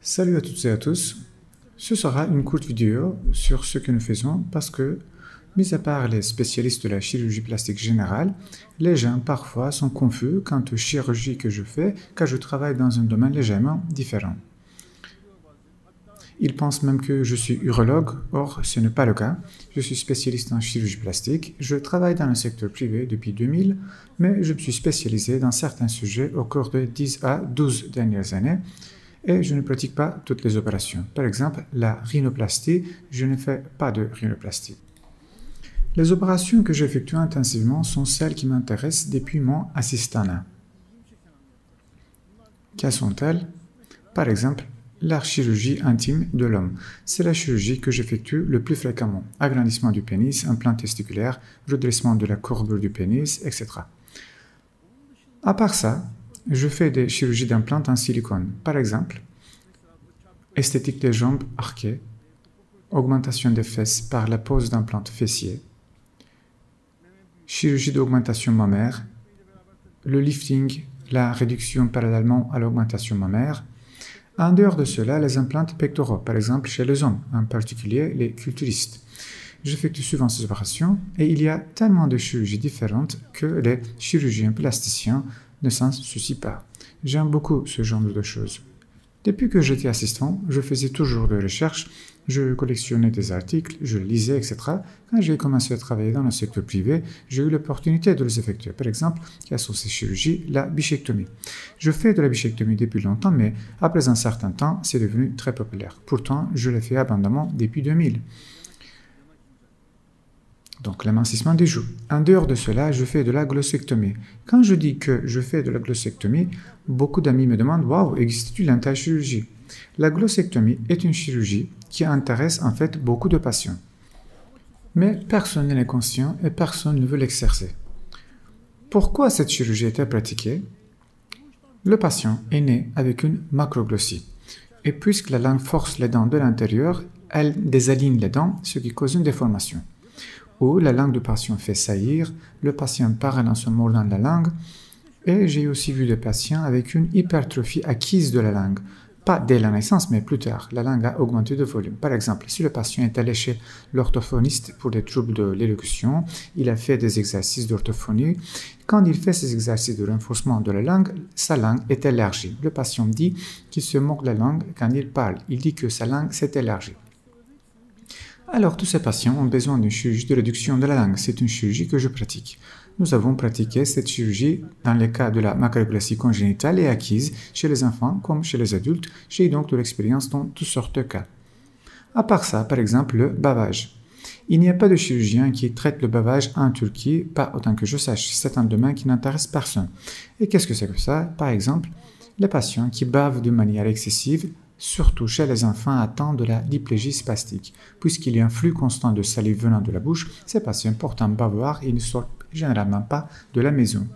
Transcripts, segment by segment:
Salut à toutes et à tous. Ce sera une courte vidéo sur ce que nous faisons parce que, mis à part les spécialistes de la chirurgie plastique générale, les gens parfois sont confus quant aux chirurgies que je fais car je travaille dans un domaine légèrement différent. Ils pensent même que je suis urologue, or ce n'est pas le cas. Je suis spécialiste en chirurgie plastique, je travaille dans le secteur privé depuis 2000, mais je me suis spécialisé dans certains sujets au cours de 10 à 12 dernières années. Et je ne pratique pas toutes les opérations. Par exemple, la rhinoplastie, je ne fais pas de rhinoplastie. Les opérations que j'effectue intensivement sont celles qui m'intéressent depuis mon assistanat. Quelles sont-elles? Par exemple, la chirurgie intime de l'homme. C'est la chirurgie que j'effectue le plus fréquemment. Agrandissement du pénis, implant testiculaire, redressement de la courbure du pénis, etc. À part ça, je fais des chirurgies d'implants en silicone. Par exemple, esthétique des jambes arquées, augmentation des fesses par la pose d'implants fessiers, chirurgie d'augmentation mammaire, le lifting, la réduction parallèlement à l'augmentation mammaire. En dehors de cela, les implants pectoraux, par exemple chez les hommes, en particulier les culturistes. J'effectue souvent ces opérations et il y a tellement de chirurgies différentes que les chirurgiens plasticiens ne s'en soucient pas. J'aime beaucoup ce genre de choses. Depuis que j'étais assistant, je faisais toujours des recherches, je collectionnais des articles, je lisais, etc. Quand j'ai commencé à travailler dans le secteur privé, j'ai eu l'opportunité de les effectuer. Par exemple, quelles sont ces chirurgies? La bichectomie. Je fais de la bichectomie depuis longtemps, mais après un certain temps, c'est devenu très populaire. Pourtant, je l'ai fait abondamment depuis 2000. Donc, l'amincissement des joues. En dehors de cela, je fais de la glossectomie. Quand je dis que je fais de la glossectomie, beaucoup d'amis me demandent « Waouh, existe-t-il une telle chirurgie ?» La glossectomie est une chirurgie qui intéresse en fait beaucoup de patients. Mais personne n'est conscient et personne ne veut l'exercer. Pourquoi cette chirurgie est-elle pratiquée? Le patient est né avec une macroglossie. Et puisque la langue force les dents de l'intérieur, elle désaligne les dents, ce qui cause une déformation. Ou la langue du patient fait saillir, le patient parle en se mordant la langue, et j'ai aussi vu des patients avec une hypertrophie acquise de la langue, pas dès la naissance, mais plus tard. La langue a augmenté de volume. Par exemple, si le patient est allé chez l'orthophoniste pour des troubles de l'élocution, il a fait des exercices d'orthophonie. Quand il fait ces exercices de renforcement de la langue, sa langue est élargie. Le patient dit qu'il se mord la langue quand il parle. Il dit que sa langue s'est élargie. Alors, tous ces patients ont besoin d'une chirurgie de réduction de la langue. C'est une chirurgie que je pratique. Nous avons pratiqué cette chirurgie dans le cas de la macroglossie congénitale et acquise chez les enfants comme chez les adultes. J'ai donc de l'expérience dans toutes sortes de cas. À part ça, par exemple, le bavage. Il n'y a pas de chirurgien qui traite le bavage en Turquie, pas autant que je sache. C'est un domaine qui n'intéresse personne. Et qu'est-ce que c'est que ça? Par exemple, les patients qui bavent de manière excessive, surtout chez les enfants atteints de la diplégie spastique. Puisqu'il y a un flux constant de salive venant de la bouche, ces patients portent un bavoir et ne sortent généralement pas de la maison.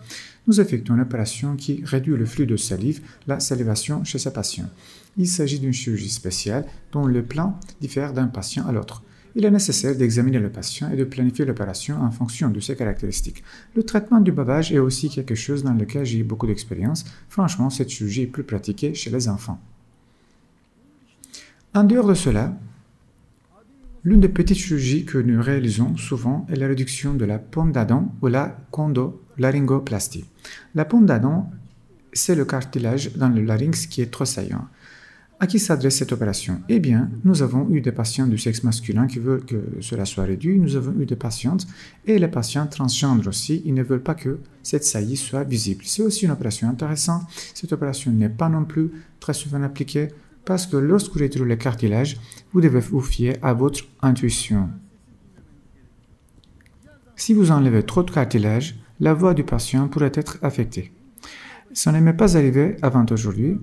Nous effectuons une opération qui réduit le flux de salive, la salivation chez ces patients. Il s'agit d'une chirurgie spéciale dont le plan diffère d'un patient à l'autre. Il est nécessaire d'examiner le patient et de planifier l'opération en fonction de ses caractéristiques. Le traitement du bavage est aussi quelque chose dans lequel j'ai eu beaucoup d'expérience. Franchement, cette chirurgie est plus pratiquée chez les enfants. En dehors de cela, l'une des petites chirurgies que nous réalisons souvent est la réduction de la pomme d'Adam ou la condolaryngoplastie. La pomme d'Adam, c'est le cartilage dans le larynx qui est trop saillant. À qui s'adresse cette opération? Eh bien, nous avons eu des patients du sexe masculin qui veulent que cela soit réduit. Nous avons eu des patientes et les patients transgenres aussi. Ils ne veulent pas que cette saillie soit visible. C'est aussi une opération intéressante. Cette opération n'est pas non plus très souvent appliquée. Parce que lorsque vous retirez le cartilage, vous devez vous fier à votre intuition. Si vous enlevez trop de cartilage, la voix du patient pourrait être affectée. Ça ne m'est pas arrivé avant aujourd'hui.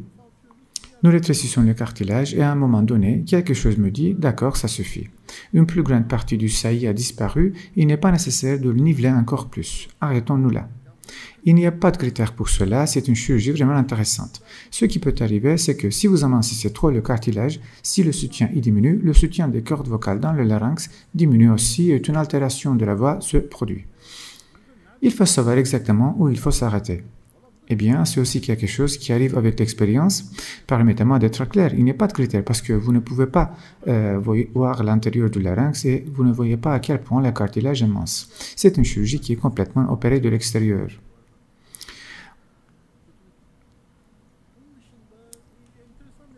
Nous rétrécissons le cartilage et à un moment donné, quelque chose me dit « d'accord, ça suffit ». Une plus grande partie du saillie a disparu, il n'est pas nécessaire de le niveler encore plus. Arrêtons-nous là. Il n'y a pas de critère pour cela, c'est une chirurgie vraiment intéressante. Ce qui peut arriver, c'est que si vous amincissez trop le cartilage, si le soutien y diminue, le soutien des cordes vocales dans le larynx diminue aussi et une altération de la voix se produit. Il faut savoir exactement où il faut s'arrêter. Eh bien, c'est aussi quelque chose qui arrive avec l'expérience. Permettez-moi d'être clair, il n'y a pas de critère parce que vous ne pouvez pas voir l'intérieur du larynx et vous ne voyez pas à quel point le cartilage est mince. C'est une chirurgie qui est complètement opérée de l'extérieur.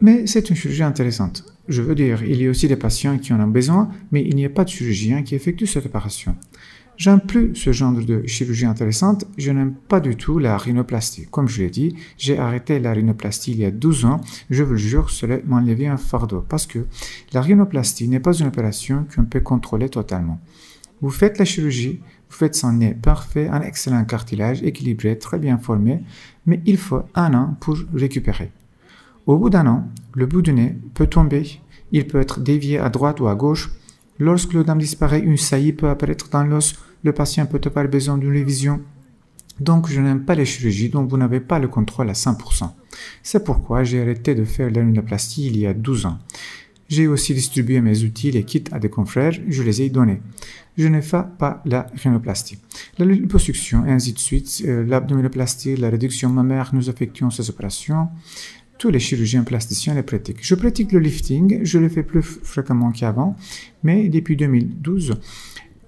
Mais c'est une chirurgie intéressante. Je veux dire, il y a aussi des patients qui en ont besoin, mais il n'y a pas de chirurgien qui effectue cette opération. J'aime plus ce genre de chirurgie intéressante, je n'aime pas du tout la rhinoplastie. Comme je l'ai dit, j'ai arrêté la rhinoplastie il y a 12 ans, je vous le jure, cela m'a enlevé un fardeau, parce que la rhinoplastie n'est pas une opération qu'on peut contrôler totalement. Vous faites la chirurgie, vous faites son nez parfait, un excellent cartilage, équilibré, très bien formé, mais il faut 1 an pour récupérer. Au bout d'1 an, le bout du nez peut tomber, il peut être dévié à droite ou à gauche. Lorsque le dent disparaît, une saillie peut apparaître dans l'os, le patient peut avoir besoin d'une révision. Donc, je n'aime pas les chirurgies dont vous n'avez pas le contrôle à 100%. C'est pourquoi j'ai arrêté de faire la rhinoplastie il y a 12 ans. J'ai aussi distribué mes outils, les kits à des confrères, je les ai donnés. Je ne fais pas la rhinoplastie. La liposuction et ainsi de suite, l'abdominoplastie, la réduction mammaire, nous effectuons ces opérations. Tous les chirurgiens plasticiens les pratiquent. Je pratique le lifting, je le fais plus fréquemment qu'avant, mais depuis 2012,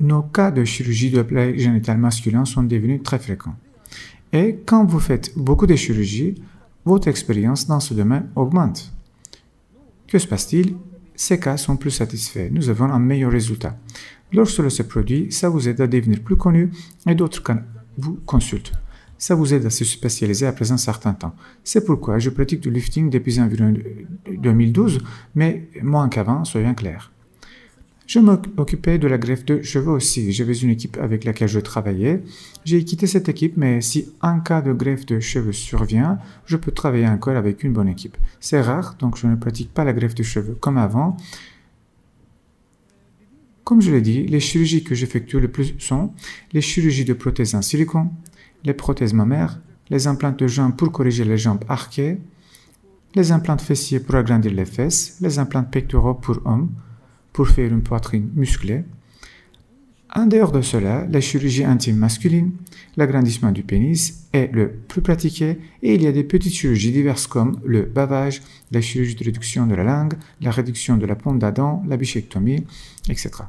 nos cas de chirurgie de l'appareil génital masculin sont devenus très fréquents. Et quand vous faites beaucoup de chirurgie, votre expérience dans ce domaine augmente. Que se passe-t-il? Ces cas sont plus satisfaits. Nous avons un meilleur résultat. Lorsque cela se produit, ça vous aide à devenir plus connu et d'autres cas vous consultent. Ça vous aide à se spécialiser après un certain temps. C'est pourquoi je pratique du lifting depuis environ 2012, mais moins qu'avant, soyons clairs. Je m'occupais de la greffe de cheveux aussi. J'avais une équipe avec laquelle je travaillais. J'ai quitté cette équipe, mais si un cas de greffe de cheveux survient, je peux travailler encore avec une bonne équipe. C'est rare, donc je ne pratique pas la greffe de cheveux comme avant. Comme je l'ai dit, les chirurgies que j'effectue le plus sont les chirurgies de prothèses en silicone, les prothèses mammaires, les implants de jambes pour corriger les jambes arquées, les implants fessiers pour agrandir les fesses, les implants pectoraux pour hommes, pour faire une poitrine musclée. En dehors de cela, la chirurgie intime masculine, l'agrandissement du pénis est le plus pratiqué et il y a des petites chirurgies diverses comme le bavage, la chirurgie de réduction de la langue, la réduction de la pomme d'Adam, la bichectomie, etc.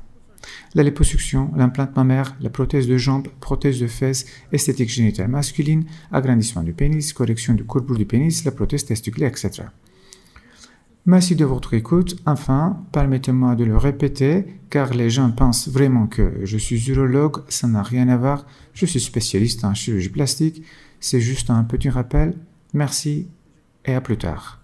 La liposuction, l'implant mammaire, la prothèse de jambe, prothèse de fesses, esthétique génitale masculine, agrandissement du pénis, correction du courbure du pénis, la prothèse testiculaire, etc. Merci de votre écoute. Enfin, permettez-moi de le répéter, car les gens pensent vraiment que je suis urologue, ça n'a rien à voir. Je suis spécialiste en chirurgie plastique. C'est juste un petit rappel. Merci et à plus tard.